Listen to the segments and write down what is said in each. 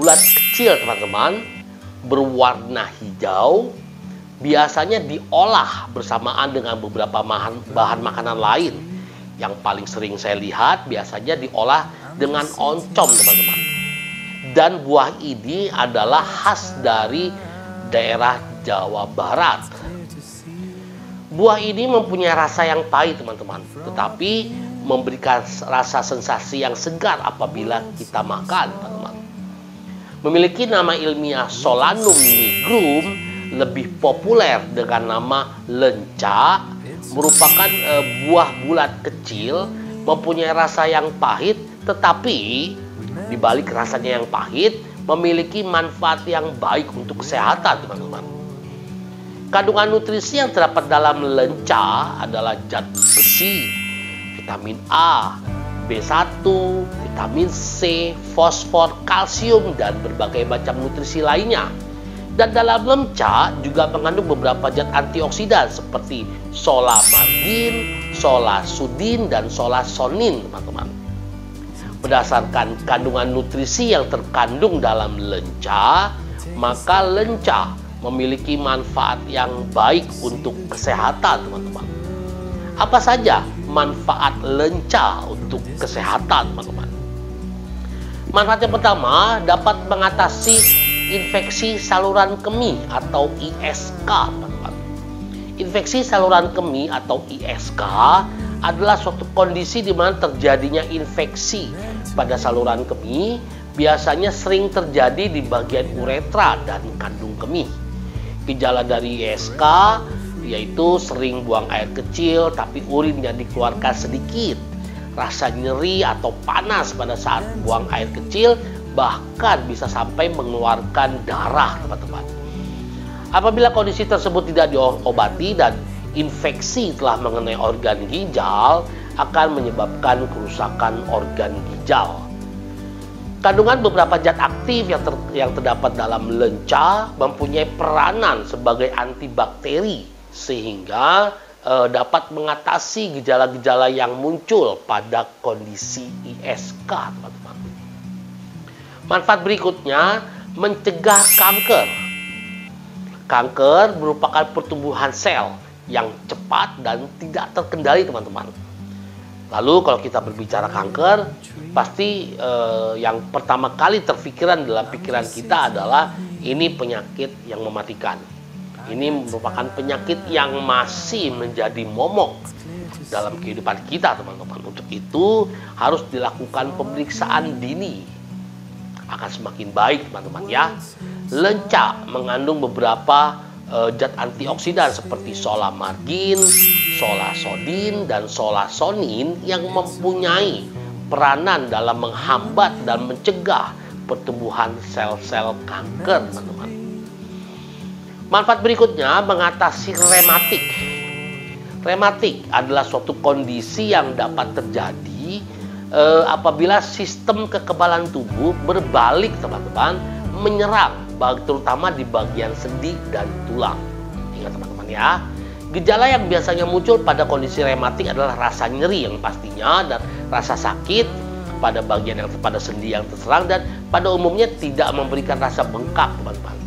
bulat kecil teman-teman, berwarna hijau, biasanya diolah bersamaan dengan beberapa bahan makanan lain. Yang paling sering saya lihat biasanya diolah dengan oncom teman-teman. Dan buah ini adalah khas dari daerah Jawa Barat. Buah ini mempunyai rasa yang pahit teman-teman, tetapi memberikan rasa sensasi yang segar apabila kita makan teman-teman. Memiliki nama ilmiah Solanum nigrum, lebih populer dengan nama lenca, merupakan buah bulat kecil, mempunyai rasa yang pahit, tetapi di balik rasanya yang pahit, memiliki manfaat yang baik untuk kesehatan teman-teman. Kandungan nutrisi yang terdapat dalam lenca adalah zat besi, vitamin A, B1, vitamin C, fosfor, kalsium, dan berbagai macam nutrisi lainnya. Dan dalam lenca juga mengandung beberapa zat antioksidan seperti solamargin, solasudin, dan solasonin teman-teman. Berdasarkan kandungan nutrisi yang terkandung dalam lenca, maka lenca memiliki manfaat yang baik untuk kesehatan teman-teman. Apa saja manfaat lenca untuk kesehatan teman-teman? Manfaat yang pertama, dapat mengatasi infeksi saluran kemih atau ISK teman-teman. Infeksi saluran kemih atau ISK adalah suatu kondisi di mana terjadinya infeksi pada saluran kemih, biasanya sering terjadi di bagian uretra dan kandung kemih. Gejala dari ISK yaitu sering buang air kecil tapi urin yang dikeluarkan sedikit, rasa nyeri atau panas pada saat buang air kecil, bahkan bisa sampai mengeluarkan darah teman-teman. Apabila kondisi tersebut tidak diobati dan infeksi telah mengenai organ ginjal, akan menyebabkan kerusakan organ ginjal. Kandungan beberapa zat aktif yang terdapat dalam lenca mempunyai peranan sebagai antibakteri sehingga dapat mengatasi gejala-gejala yang muncul pada kondisi ISK teman-teman. Manfaat berikutnya, mencegah kanker. Kanker merupakan pertumbuhan sel yang cepat dan tidak terkendali teman-teman. Lalu kalau kita berbicara kanker, pasti yang pertama kali terpikiran dalam pikiran kita adalah ini penyakit yang mematikan. Ini merupakan penyakit yang masih menjadi momok dalam kehidupan kita teman-teman. Untuk itu harus dilakukan pemeriksaan dini. Akan semakin baik teman-teman ya. Lenca mengandung beberapa zat antioksidan seperti solamargin, solasodin, dan solasonin yang mempunyai peranan dalam menghambat dan mencegah pertumbuhan sel-sel kanker teman-teman. Manfaat berikutnya, mengatasi rematik. Rematik adalah suatu kondisi yang dapat terjadi apabila sistem kekebalan tubuh berbalik teman-teman, menyerang terutama di bagian sendi dan tulang. Ingat teman-teman ya, gejala yang biasanya muncul pada kondisi rematik adalah rasa nyeri yang pastinya dan rasa sakit pada bagian yang pada sendi yang terserang, dan pada umumnya tidak memberikan rasa bengkak teman-teman.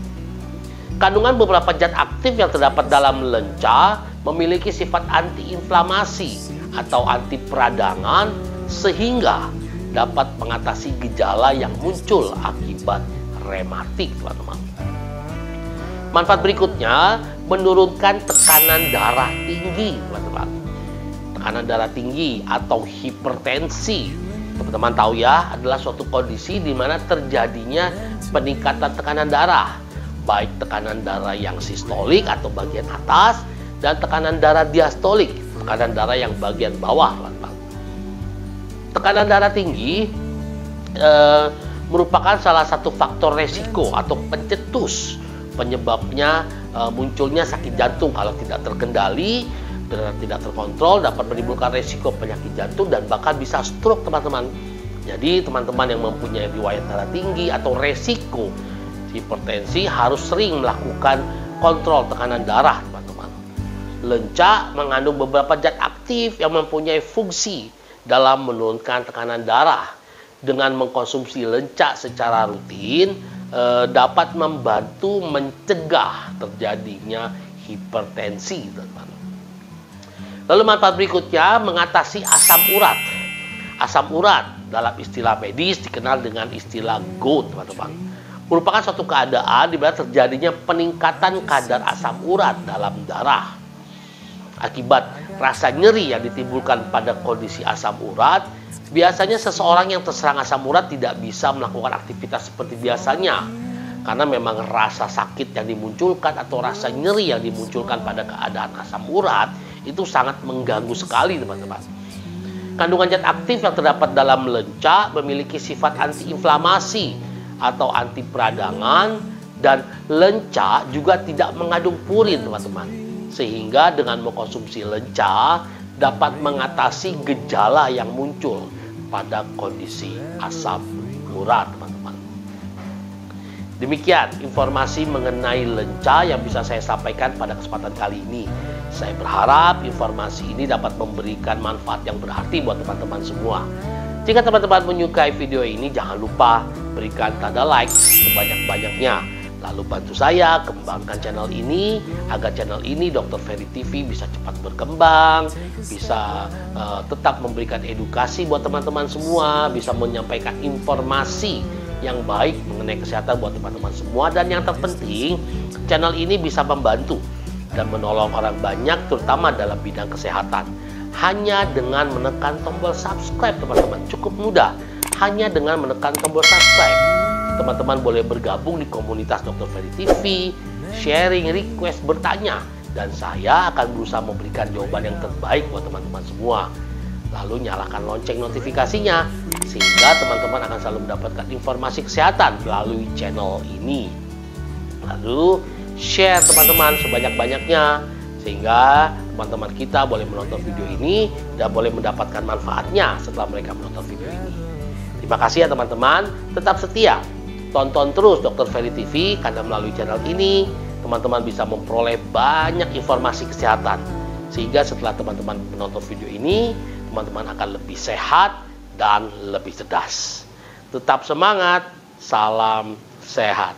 Kandungan beberapa zat aktif yang terdapat dalam lenca memiliki sifat antiinflamasi atau anti peradangan sehingga dapat mengatasi gejala yang muncul akibat rematik teman-teman. Manfaat berikutnya, menurunkan tekanan darah tinggi teman-teman. Tekanan darah tinggi atau hipertensi, teman-teman tahu ya, adalah suatu kondisi di mana terjadinya peningkatan tekanan darah, baik tekanan darah yang sistolik atau bagian atas dan tekanan darah diastolik, tekanan darah yang bagian bawah teman-teman. Tekanan darah tinggi merupakan salah satu faktor resiko atau pencetus penyebabnya munculnya sakit jantung kalau tidak terkendali dan tidak terkontrol, dapat menimbulkan resiko penyakit jantung dan bahkan bisa stroke teman-teman. Jadi teman-teman yang mempunyai riwayat darah tinggi atau resiko hipertensi harus sering melakukan kontrol tekanan darah teman-teman. Lenca mengandung beberapa zat aktif yang mempunyai fungsi dalam menurunkan tekanan darah. dengan mengkonsumsi lenca secara rutin dapat membantu mencegah terjadinya hipertensi, teman-teman. Lalu manfaat berikutnya, mengatasi asam urat. Asam urat dalam istilah medis dikenal dengan istilah GOUT, teman-teman. Merupakan suatu keadaan di mana terjadinya peningkatan kadar asam urat dalam darah. Akibat rasa nyeri yang ditimbulkan pada kondisi asam urat, biasanya seseorang yang terserang asam urat tidak bisa melakukan aktivitas seperti biasanya. Karena memang rasa sakit yang dimunculkan atau rasa nyeri yang dimunculkan pada keadaan asam urat itu sangat mengganggu sekali, teman-teman. Kandungan zat aktif yang terdapat dalam lenca memiliki sifat antiinflamasi atau anti peradangan, dan lenca juga tidak mengandung purin, teman-teman. Sehingga dengan mengkonsumsi lenca dapat mengatasi gejala yang muncul pada kondisi asam urat, teman-teman. Demikian informasi mengenai lenca yang bisa saya sampaikan pada kesempatan kali ini. Saya berharap informasi ini dapat memberikan manfaat yang berarti buat teman-teman semua. Jika teman-teman menyukai video ini, jangan lupa berikan tanda like sebanyak-banyaknya. Lalu bantu saya kembangkan channel ini, agar channel ini Dr. Ferry TV bisa cepat berkembang, bisa tetap memberikan edukasi buat teman-teman semua, bisa menyampaikan informasi yang baik mengenai kesehatan buat teman-teman semua. Dan yang terpenting, channel ini bisa membantu dan menolong orang banyak, terutama dalam bidang kesehatan. Hanya dengan menekan tombol subscribe, teman-teman, cukup mudah. Hanya dengan menekan tombol subscribe, teman-teman boleh bergabung di komunitas Dr. Ferry TV, sharing, request, bertanya, dan saya akan berusaha memberikan jawaban yang terbaik buat teman-teman semua. Lalu nyalakan lonceng notifikasinya, sehingga teman-teman akan selalu mendapatkan informasi kesehatan melalui channel ini. Lalu share, teman-teman, sebanyak-banyaknya, sehingga teman-teman kita boleh menonton video ini dan boleh mendapatkan manfaatnya setelah mereka menonton video ini. Terima kasih ya, teman-teman. Tetap setia tonton terus Dr. Ferry TV, karena melalui channel ini teman-teman bisa memperoleh banyak informasi kesehatan, sehingga setelah teman-teman menonton video ini, teman-teman akan lebih sehat dan lebih cerdas. Tetap semangat, salam sehat.